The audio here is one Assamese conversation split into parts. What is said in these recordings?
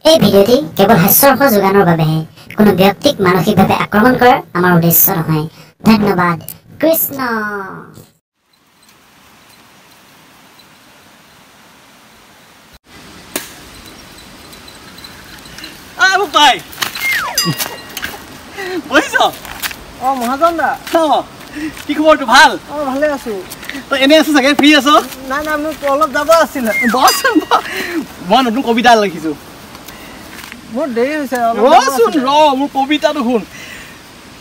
এই ভিডিওটি কেৱল হাস্যৰস যোগানৰ বাবেহে কোনো ব্যক্তিক মানসিকভাৱে আক্ৰমণ কৰাৰ আমাৰ উদ্দেশ্য নহয় ধন্যবাদ Krishna Bye. What's up? Oh, Mahadanda. Oh, কি খবৰ তো ভাল? Oh, ভালে আছো। তো এনে আছো সাগে ফ্রি আছো? না না মই অলপ যাব আছিল। বস মই নতুন কবিতা লিখিছো। মোৰ দেৰি হৈছে অলপ। ৰচোন মোৰ কবিতাটো শুন।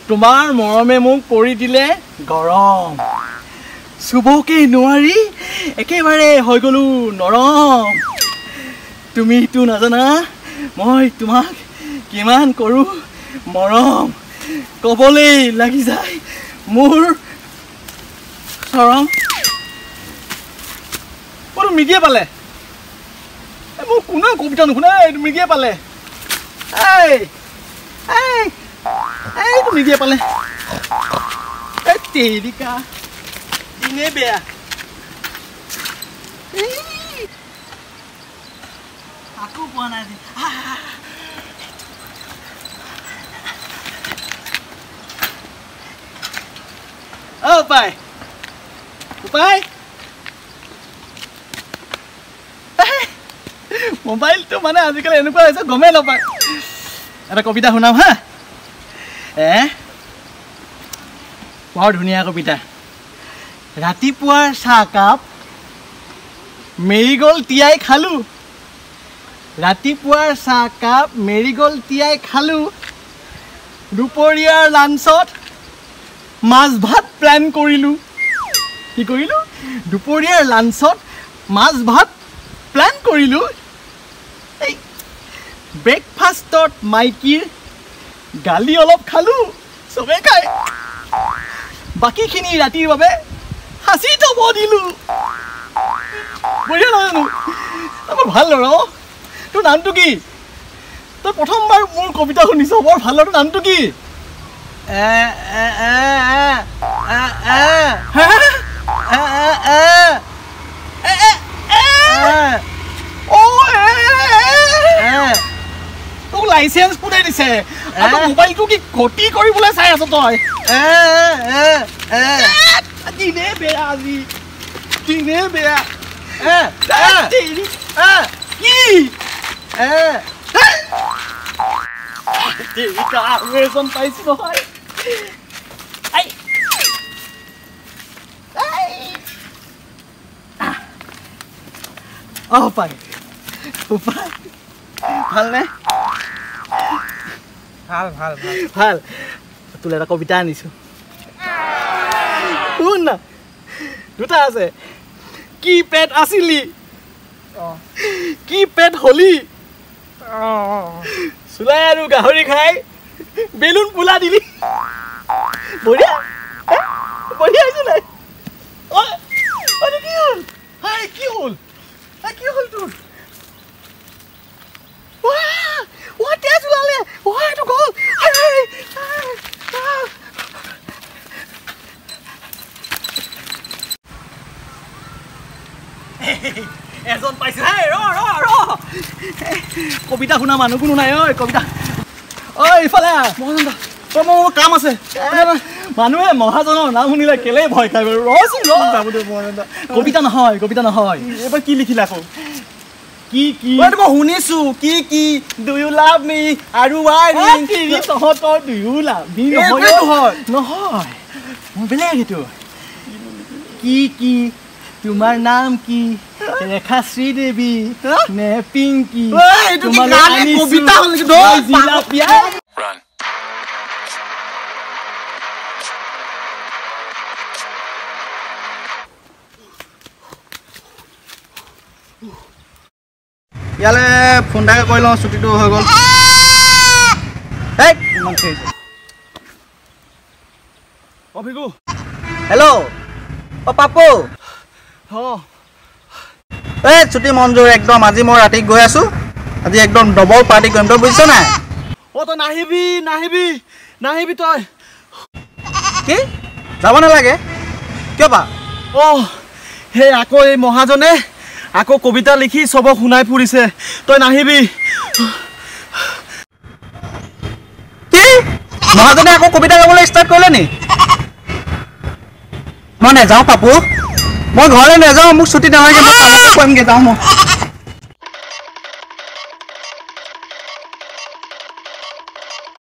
তোমাৰ মৰমে মোক কৰি দিলে গৰম। সুবকে নোৱাৰি একেবাৰে হৈ গলো নৰম। তুমি তো নাজানা মই তোমাক কিমান কৰো মৰম কবলে লাগি যায় মোৰ সৰম ওৰে মিডিয়া পালে মোৰ কোনো কবিতা নুশুনে এইটো মিডিয়া পালে এই এই এইটো মিডিয়া পালে এই তেৰিকা ইনে বেয়া আকৌ পোৱা নাই Oh, bye. Bye. Mobile to mana আজিকালি এনেকুৱা হৈছে গমে নাপায় এটা কবিতা শুনাম হা বৰ ধুনীয়া কবিতা ৰাতিপুৱাৰ চাহ কাপ মেৰিগল তিয়াই খালো ৰাতিপুৱাৰ চাহ কাপ মেৰিগল তিয়াই খালো দুপৰীয়াৰ লাঞ্চত মাছ ভাত প্ল্যান কৰিলো কি কৰিলো দুপৰীয়াৰ লাঞ্চত মাছ ভাত প্ল্যান কৰিলো এই ব্ৰেকফাষ্টত মাইকিৰ গালি অলপ খালো সবে খাই বাকিখিনি ৰাতিৰ বাবে হাসি থব দিলো বঢ়িয়া নহয় আমাৰ ভাল ৰ তোৰ নামটো কি তই প্ৰথমবাৰ মোৰ কবিতা শুনিছ বৰ ভাল তোৰ নামটো কি তোক লাইসেন্স কোনে দিছে আৰু মোবাইলটো কি গতি কৰিবলৈ চাই আছ তই দিনে বেয়া আজি দিনে বেয়া কি তেৰিকা আৰু এজন পাইছো নহয় পাই ভালনে ভাল ভাল ভাল তোলে এটা কবিতা আনিছো শুন না দুটা আছে কি পেট আছিলি কি পেট হলি চুলাই আৰু গাহৰি খাই বেলুন পোলা দিলি বঢ়িয়া বঢ়িয়া হৈছে নাই কি হ'ল কি হ'ল কি হ'ল তোৰ তেজ ওলালে এইটো গ'ল এজন পাইছে কবিতা শুনা মানুহ কোনো নাই ঐ কবিতা ঐ ইফালে মোৰ কাম আছে মানুহে মহাজনৰ নাম শুনিলে কেলে ভয় খাই ৰচোন কবিতা নহয় এবাৰ কি লিখিলা আকৌ কি মই শুনিছো কি ডু ইউ লাভ মি আৰু তহঁতৰ ডু ইউ লাভ মি নহয় মোৰ বেলেগ এইটো কি তোমাৰ নাম কি ৰেখা শ্ৰীদেৱী নে পিংকি কবিতা ইয়ালে ফোন এটা কৰি লওঁ ছুটিটো হৈ গ'ল ভিগু হেল্ল' পাপু এই ছুটি মঞ্জুৰ একদম আজি মই ৰাতি গৈ আছো আজি একদম ডবল পাৰ্টি কৰিম তই বুজিছ নাই তই নাহিবি তই কি যাব নালাগে কিয় বা সেই আকৌ এই মহাজনে আকৌ কবিতা লিখি সবক শুনাই ফুৰিছে তই নাহিবি মহাজনে আকৌ কবিতা গাবলৈ ষ্টাৰ্ট কৰিলে নি মই নাযাওঁ পাপু মই ঘৰলৈ নাযাওঁ মোক ছুটি নালাগে মই কামতে কৰিমগৈ যাওঁ মই